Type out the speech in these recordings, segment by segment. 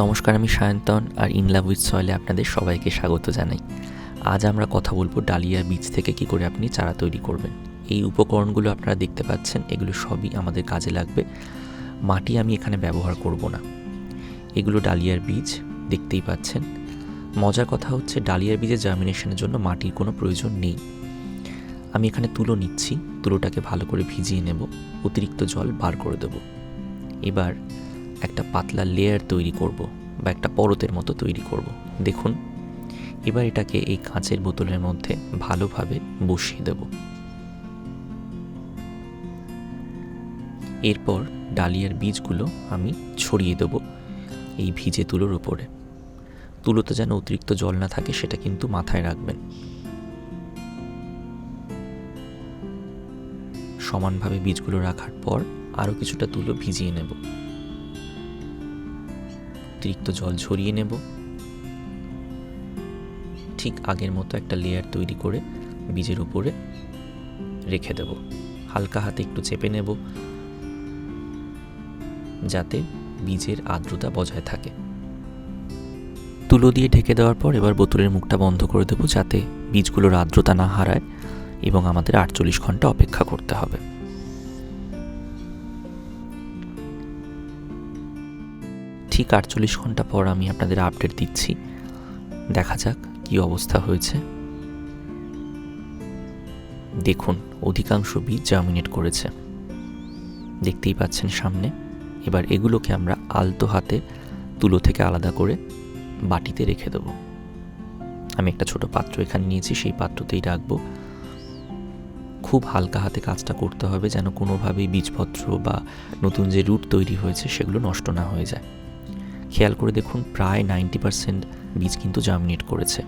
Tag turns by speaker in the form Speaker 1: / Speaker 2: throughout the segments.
Speaker 1: নমস্কার, আমি সায়ন্তন আর in love with সয়েলে আপনাদের সবাইকে স্বাগত জানাই। আজ আমরা কথা বলবো ডালিয়ার বীজ থেকে কী করে আপনি চারা তৈরি করবেন। এই উপকরণগুলো আপনারা দেখতে পাচ্ছেন, এগুলো সবই আমাদের কাজে লাগবে। মাটি আমি এখানে ব্যবহার করব না, এগুলো ডালিয়ার বীজ দেখতেই পাচ্ছেন। মজার কথা হচ্ছে ডালিয়ার বীজের জার্মিনেশনের জন্য মাটির কোনো প্রয়োজন নেই। আমি এখানে তুলো নিচ্ছি, তুলোটাকে ভালো করে ভিজিয়ে নেব, অতিরিক্ত জল বার করে দেব। এবার একটা পাতলা লেয়ার তৈরি করব বা একটা পরতের মতো তৈরি করব। দেখুন, এবার এটাকে এই কাঁচের বোতলের মধ্যে ভালোভাবে বসিয়ে দেব। এরপর ডালিয়ার বীজগুলো আমি ছড়িয়ে দেব এই ভিজে তুলোর উপরে। তুলোতে যেন অতিরিক্ত জল না থাকে সেটা কিন্তু মাথায় রাখবেন। সমানভাবে বীজগুলো রাখার পর আরও কিছুটা তুলো ভিজিয়ে নেব, অতিরিক্ত জল ঝরিয়ে নেব। ঠিক আগের মতো একটা লেয়ার তৈরি করে বীজের উপরে রেখে দেব। হালকা হাতে একটু চেপে নেব যাতে বীজের আর্দ্রতা বজায় থাকে। তুলো দিয়ে ঢেকে দেওয়ার পর এবার বোতলের মুখটা বন্ধ করে দেব যাতে বীজগুলোর আর্দ্রতা না হারায়, এবং আমাদের 48 ঘন্টা অপেক্ষা করতে হবে। ঠিক 48 ঘন্টা পর আমি আপনাদের আপডেট দিচ্ছি, দেখা যাক কি অবস্থা হয়েছে। দেখুন, অধিকাংশ বীজ জার্মিনেট করেছে, দেখতেই পাচ্ছেন সামনে। এবার এগুলোকে আমরা আলতো হাতে তুলো থেকে আলাদা করে বাটিতে রেখে দেব। আমি একটা ছোট পাত্র এখানে নিয়েছি, সেই পাত্রতেই রাখবো। খুব হালকা হাতে কাজটা করতে হবে যেন কোনোভাবেই বীজপত্র বা নতুন যে রুট তৈরি হয়েছে সেগুলো নষ্ট না হয়ে যায়। খেয়াল করে দেখুন, প্রায় 90% বীজ কিন্তু জার্মিনেট করেছে।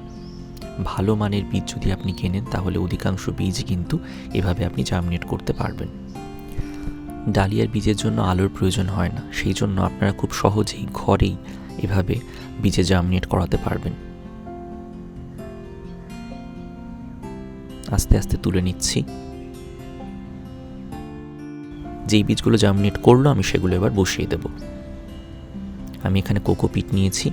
Speaker 1: ভালো মানের বীজ যদি আপনি কেনেন তাহলে অধিকাংশ বীজ কিন্তু এভাবে আপনি জার্মিনেট করতে পারবেন। ডালিয়ার বীজের জন্য আলোর প্রয়োজন হয় না, সেই জন্য আপনারা খুব সহজেই ঘরেই এভাবে বীজে জার্মিনেট করাতে পারবেন। আস্তে আস্তে তুলে নিচ্ছি। যেই বীজগুলো জার্মিনেট করলো আমি সেগুলো এবার বসিয়ে দেব। আমি এখানে কোকোপিট নিয়েছি,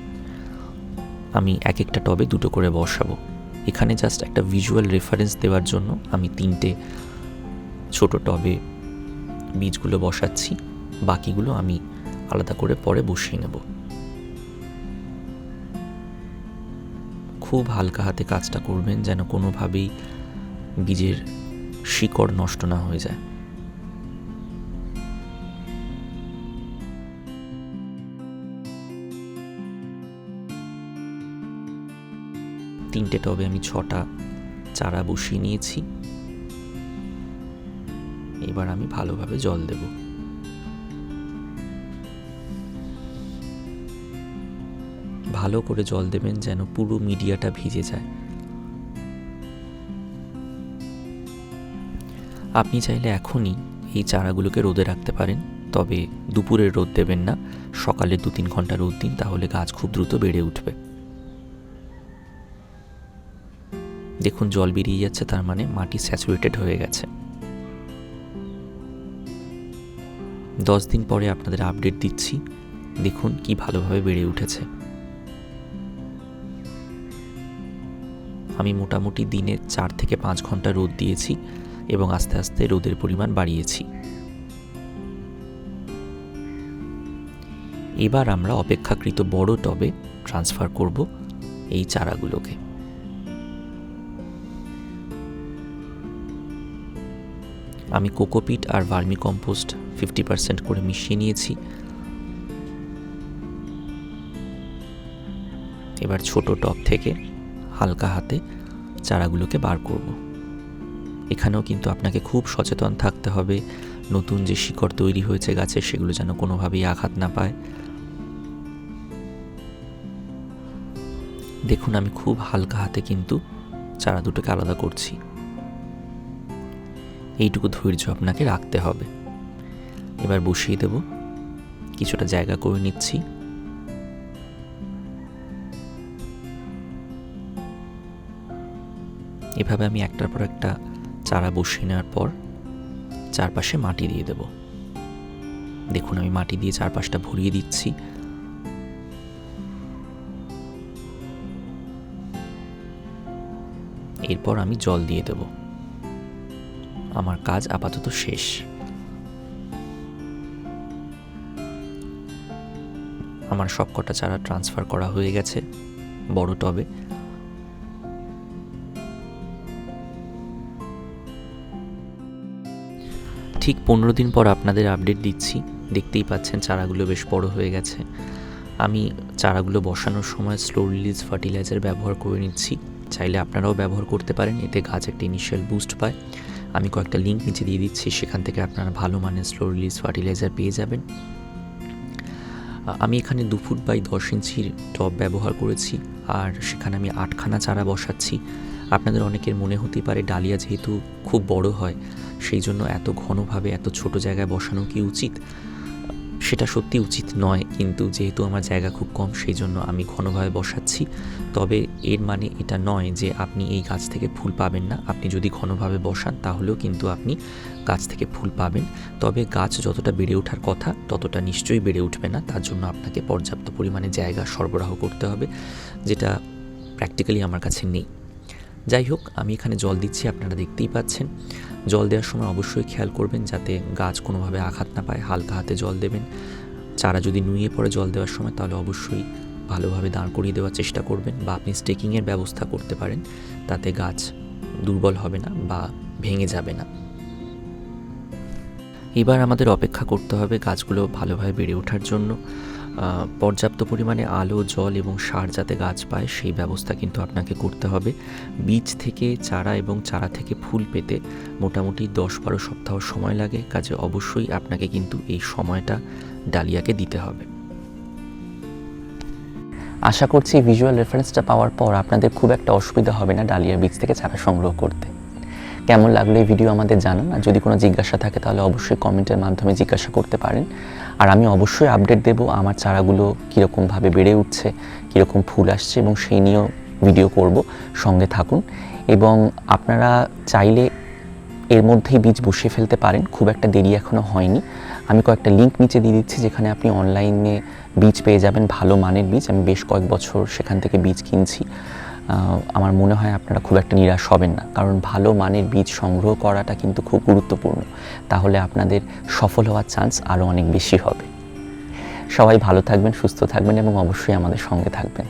Speaker 1: আমি এক একটা টবে দুটো করে বসাবো। এখানে জাস্ট একটা ভিজুয়াল রেফারেন্স দেওয়ার জন্য আমি 3টে ছোট টবে বীজগুলো বসাচ্ছি, বাকিগুলো আমি আলাদা করে পরে বসিয়ে নেব। খুব হালকা হাতে কাজটা করবেন যেন কোনোভাবেই বীজের শিকড় নষ্ট না হয়ে যায়। তিনটে টবে আমি 6টা চারা বসিয়ে নিয়েছি। এবার আমি ভালোভাবে জল দেব। ভালো করে জল দেবেন যেন পুরো মিডিয়াটা ভিজে যায়। আপনি চাইলে এখনই এই চারাগুলোকে রোদে রাখতে পারেন, তবে দুপুরের রোদ দেবেন না, সকালে 2-3 ঘন্টা রোদ দিন, তাহলে গাছ খুব দ্রুত বেড়ে উঠবে। দেখুন, জল বেরিয়ে যাচ্ছে, তার মানে মাটি স্যাচুরেটেড হয়ে গেছে। 10 দিন পরে আপনাদের আপডেট দিচ্ছি, দেখুন কি ভালোভাবে বেড়ে উঠেছে। আমি মোটামুটি দিনে 4 থেকে 5 ঘন্টা রোদ দিয়েছি এবং আস্তে আস্তে রোদের পরিমাণ বাড়িয়েছি। এবার আমরা অপেক্ষাকৃত বড় টবে ট্রান্সফার করব এই চারাগুলোকে। আমি কোকোপিট আর ভার্মি কম্পোস্ট 50% করে মিশিয়ে নিয়েছি। এবার ছোট টব থেকে হালকা হাতে চারাগুলোকে বার করব। এখানেও কিন্তু আপনাকে খুব সচেতন থাকতে হবে, নতুন যে শিকড় তৈরি হয়েছে গাছের সেগুলো যেন কোনোভাবেই আঘাত না পায়। দেখুন, আমি খুব হালকা হাতে কিন্তু চারা দুটোকে আলাদা করছি। এইটুকু ধৈর্য আপনাকে রাখতে হবে। এবার বসিয়ে দেব, কিছুটা জায়গা করে নিচ্ছি। এভাবে আমি একটার পর একটা চারা বসিয়ে নেওয়ার পর চারপাশে মাটি দিয়ে দেব। দেখুন, আমি মাটি দিয়ে চারপাশটা ভরিয়ে দিচ্ছি। এরপর আমি জল দিয়ে দেব। আমার কাজ আপাতত শেষ। আমার সবকটা চারা ট্রান্সফার করা হয়ে গেছে বড় টবে। ঠিক 15 দিন পর আপনাদের আপডেট দিচ্ছি। দেখতেই পাচ্ছেন চারাগুলো বেশ বড় হয়ে গেছে। আমি চারাগুলো বসানোর সময় স্লো রিলিজ ফার্টিলাইজার ব্যবহার করে নিচ্ছি। চাইলে আপনারাও ব্যবহার করতে পারেন, এতে গাছ একটা ইনিশিয়াল বুস্ট পায়। আমি কয়েকটা লিঙ্ক নিচে দিয়ে দিচ্ছি, সেখান থেকে আপনারা ভালো মানের স্লো রিলিজ ফার্টিলাইজার পেয়ে যাবেন। আমি এখানে 2 ফুট বাই 10 ইঞ্চির টব ব্যবহার করেছি, আর সেখানে আমি 8খানা চারা বসাচ্ছি। আপনাদের অনেকের মনে হতে পারে ডালিয়া যেহেতু খুব বড় হয়, সেই জন্য এত ঘনভাবে এত ছোট জায়গায় বসানো কি উচিত? সেটা সত্যি উচিত নয়, কিন্তু যেহেতু আমার জায়গা খুব কম সেই জন্য আমি ঘনভাবে বসাচ্ছি। তবে এর মানে এটা নয় যে আপনি এই গাছ থেকে ফুল পাবেন না। আপনি যদি ঘনভাবে বসান তাহলেও কিন্তু আপনি গাছ থেকে ফুল পাবেন। তবে গাছ যতটা বেড়ে ওঠার কথা ততটা নিশ্চয়ই বেড়ে উঠবে না। তার জন্য আপনাকে পর্যাপ্ত পরিমাণে জায়গা সরবরাহ করতে হবে, যেটা প্র্যাকটিক্যালি আমার কাছে নেই। যাই হোক, আমি এখানে জল দিচ্ছি, আপনারা দেখতেই পাচ্ছেন। জল দেওয়ার সময় অবশ্যই খেয়াল করবেন যাতে গাছ কোনোভাবে আঘাত না পায়। হালকা হাতে জল দেবেন। চারা যদি নুয়ে পড়ে জল দেওয়ার সময় তাহলে অবশ্যই ভালোভাবে দাঁড় করিয়ে দেওয়ার চেষ্টা করবেন, বা আপনি স্টেকিংয়ের ব্যবস্থা করতে পারেন, তাতে গাছ দুর্বল হবে না বা ভেঙে যাবে না। এবার আমাদের অপেক্ষা করতে হবে গাছগুলো ভালোভাবে বেড়ে ওঠার জন্য। পর্যাপ্ত পরিমাণে আলো, জল এবং সার যাতে গাছ পায় সেই ব্যবস্থা কিন্তু আপনাকে করতে হবে। বীজ থেকে চারা এবং চারা থেকে ফুল পেতে মোটামুটি 10-12 সপ্তাহ সময় লাগে। কাজে অবশ্যই আপনাকে কিন্তু এই সময়টা ডালিয়াকে দিতে হবে।
Speaker 2: আশা করছি ভিজুয়াল রেফারেন্সটা পাওয়ার পর আপনাদের খুব একটা অসুবিধা হবে না ডালিয়ার বীজ থেকে চারা সংগ্রহ করতে। কেমন লাগলো এই ভিডিও আমাদের জানান, আর যদি কোনো জিজ্ঞাসা থাকে তাহলে অবশ্যই কমেন্টের মাধ্যমে জিজ্ঞাসা করতে পারেন। আর আমি অবশ্যই আপডেট দেব আমার চারাগুলো কীরকমভাবে বেড়ে উঠছে, কীরকম ফুল আসছে, এবং সেই নিয়েও ভিডিও করব। সঙ্গে থাকুন। এবং আপনারা চাইলে এর মধ্যেই বীজ বসিয়ে ফেলতে পারেন, খুব একটা দেরি এখনও হয়নি। আমি কয়েকটা লিঙ্ক নিচে দিয়ে দিচ্ছি যেখানে আপনি অনলাইনে বীজ পেয়ে যাবেন, ভালো মানের বীজ। আমি বেশ কয়েক বছর সেখান থেকে বীজ কিনছি। আমার মনে হয় আপনারা খুব একটা নিরাশ হবেন না, কারণ ভালো মানের বীজ সংগ্রহ করাটা কিন্তু খুব গুরুত্বপূর্ণ। তাহলে আপনাদের সফল হওয়ার চান্স আরও অনেক বেশি হবে। সবাই ভালো থাকবেন, সুস্থ থাকবেন এবং অবশ্যই আমাদের সঙ্গে থাকবেন।